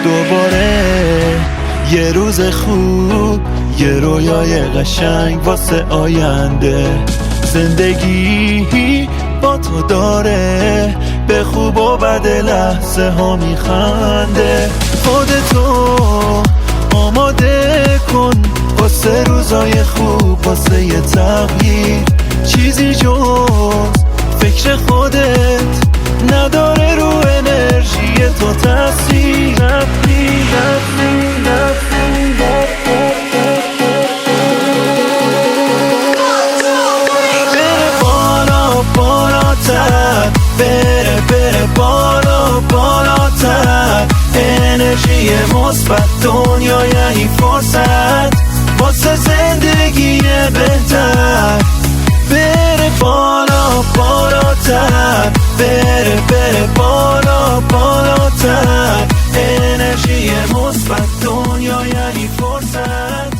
دوباره یه روز خوب، یه رویای قشنگ واسه آینده. زندگی با تو داره به خوب و بد لحظه ها میخنده. خودتو آماده کن واسه روزای خوب، واسه یه تغییر. چیزی جز فکر خودت نداره رو انرژی تو تاثیر. بره بالا بالاتر، بره بالا بالاتر. انرژی مثبت دنیا یعنی فرصت واسه زندگی بهتر. بره بالا بالاتر، بره بالا بالاتر. انرژی مثبت دنیا یعنی فرصت